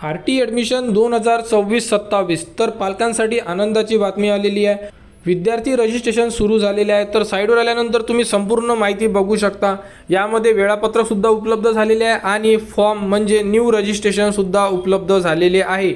RT admission 2026-27 तर पालकांसाठी आनंदाची बातमी आलेली आहे। विद्यार्थी रजिस्ट्रेशन सुरू झालेले आहे। तर साईडवर आल्यानंतर तुम्ही संपूर्ण माहिती बघू शकता। यामध्ये वेळापत्रक सुद्धा उपलब्ध झालेले आहे आणि फॉर्म म्हणजे न्यू रजिस्ट्रेशन सुद्धा उपलब्ध झालेले आहे।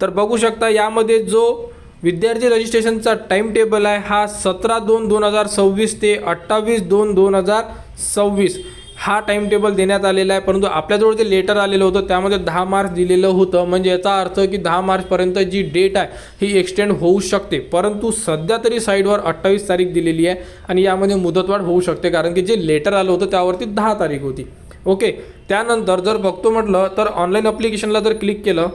तर बघू शकता यामध्ये जो विद्यार्थी रजिस्ट्रेशनचा टाइम टेबल आहे हा 17/2/2026 ते 28/2/2026 हा टाइम टेबल देण्यात आलेला आहे। परंतु आपल्याजवळ जे लेटर आलेलं होतं त्यामध्ये 10 मार्च दिलेलं होतं, म्हणजे याचा अर्थ की 10 मार्चपर्यंत जी डेट आहे ही एक्सटेंड होऊ शकते। परंतु सध्या तरी साईडवर 28 तारीख दिलेली आहे आणि यामध्ये मुदतवाढ होऊ शकते, कारण की जे लेटर आलं होतं त्यावरती 10 तारीख होती। ओके, त्यानंतर जर बघतो म्हटलं तर ऑनलाईन ॲप्लिकेशनला जर क्लिक केलं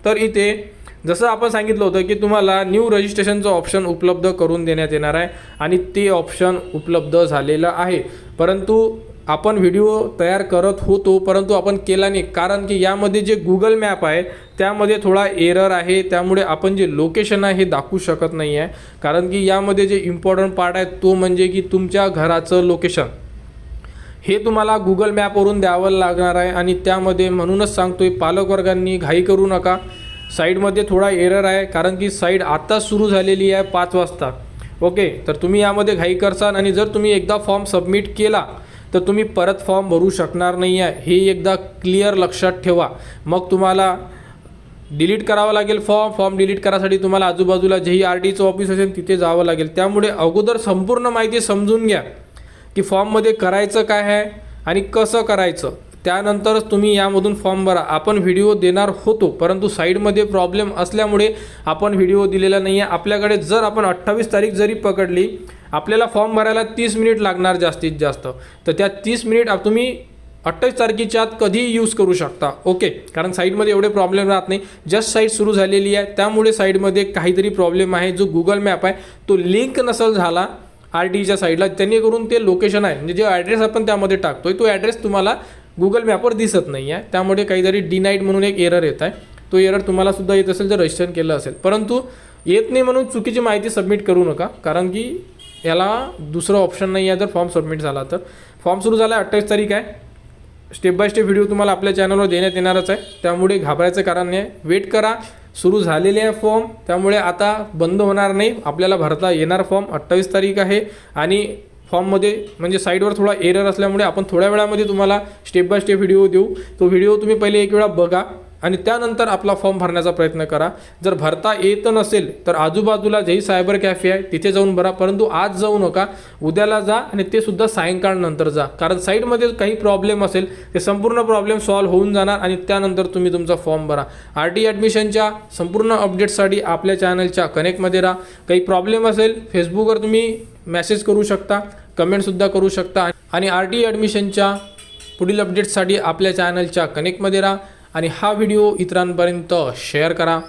तर इथे जसं आपण सांगितलं होतं की तुम्हाला न्यू रजिस्ट्रेशनचं ऑप्शन उपलब्ध करून देण्यात येणार आहे आणि ते ऑप्शन उपलब्ध झालेलं आहे। परंतु आपण व्हिडिओ तयार करत होतो परंतु आपण केला नाही, कारण की यामध्ये जे गुगल मॅप आहे त्यामध्ये थोडा एरर आहे। त्यामुळे आपण जे लोकेशन आहे हे दाखवू शकत नाही आहे, कारण की यामध्ये जे इम्पॉर्टंट पार्ट आहे तो म्हणजे की तुमच्या घराचं लोकेशन हे तुम्हाला गुगल मॅपवरून द्यावं लागणार आहे। आणि त्यामध्ये म्हणूनच सांगतोय पालकवर्गांनी घाई करू नका। साईडमध्ये थोडा एरर आहे, कारण की साईड आता सुरू झालेली आहे 5 वाजता। ओके, तर तुम्ही यामध्ये घाई करसाल आणि जर तुम्ही एकदा फॉर्म सबमिट केला तर तुम्ही परत फॉर्म भरू शकणार नाही आहे, हे एकदा क्लिअर लक्षात ठेवा। मग तुम्हाला डिलीट करावं लागेल फॉर्म डिलीट करायसाठी तुम्हाला आजूबाजूला जेही RTचं ऑफिस असेल तिथे जावं लागेल। त्यामुळे अगोदर संपूर्ण माहिती समजून घ्या की फॉर्ममध्ये करायचं काय आहे आणि कसं करायचं, त्यानंतरच तुम्ही यामधून फॉर्म भरा। आपण व्हिडिओ देणार होतो परंतु साईडमध्ये प्रॉब्लेम असल्यामुळे आपण व्हिडिओ दिलेला नाही आहे। आपल्याकडे जर आपण 28 तारीख जरी पकडली, आपल्याला फॉर्म भरायला 30 मिनिट लागणार जास्तीत जास्त, तर त्या 30 मिनिट तुम्ही 28 तारखेच्या आत कधीही यूज करू शकता। ओके, कारण साईडमध्ये एवढे प्रॉब्लेम राहत नाही। जस्ट साईट सुरू झालेली आहे त्यामुळे साईडमध्ये काहीतरी प्रॉब्लेम आहे। जो गुगल मॅप आहे तो लिंक नसेल झाला RTच्या साईडला, त्यांनी करून ते लोकेशन आहे म्हणजे जो ॲड्रेस आपण त्यामध्ये टाकतोय तो ॲड्रेस तुम्हाला गुगल मॅपवर दिसत नाही आहे, त्यामुळे काहीतरी डिनाईड म्हणून एक एरर येत आहे। तो एरर तुम्हाला सुद्धा येत असेल जर रजिस्ट्रेशन केलं असेल, परंतु येत नाही म्हणून चुकीची माहिती सबमिट करू नका, कारण की याला दुसरं ऑप्शन नाही आहे। जर फॉर्म सबमिट झाला तर फॉर्म सुरू झाला 28 तारीख आहे। स्टेप बाय स्टेप व्हिडिओ तुम्हाला आपल्या चॅनलवर देण्यात येणारच आहे, त्यामुळे घाबरायचं कारण नाही। वेट करा, सुरू झालेले आहे फॉर्म, त्यामुळे आता बंद होणार नाही, आपल्याला भरता येणार फॉर्म। 28 तारीख आहे आणि फॉर्ममध्ये म्हणजे साईडवर थोडा एरर असल्यामुळे आपण थोड्या वेळामध्ये तुम्हाला स्टेप बाय स्टेप व्हिडिओ देऊ। तो व्हिडिओ तुम्ही पहिले एक वेळा बघा आणि त्यानंतर आपला फॉर्म भरण्याचा प्रयत्न करा। जर भरता येत नसेल तर आजूबाजूला जेही सायबर कॅफे आहे तिथे जाऊन भरा, परंतु आज जाऊ नका, उद्याला जा आणि ते सुद्धा सायंकाळ नंतर जा, कारण साईडमध्ये काही प्रॉब्लेम असेल ते संपूर्ण प्रॉब्लेम सॉल्व्ह होऊन जाणार आणि त्यानंतर तुम्ही तुमचा फॉर्म भरा। RT ॲडमिशनच्या संपूर्ण अपडेट्ससाठी आपल्या चॅनलच्या कनेक्टमध्ये राहा। काही प्रॉब्लेम असेल फेसबुकवर तुम्ही मेसेज करू शकता, कमेंटसुद्धा करू शकता आणि RT ॲडमिशनच्या पुढील अपडेट्ससाठी आपल्या चॅनलच्या कनेक्टमध्ये राहा आणि हा व्हिडिओ इतरांपर्यंत शेअर करा।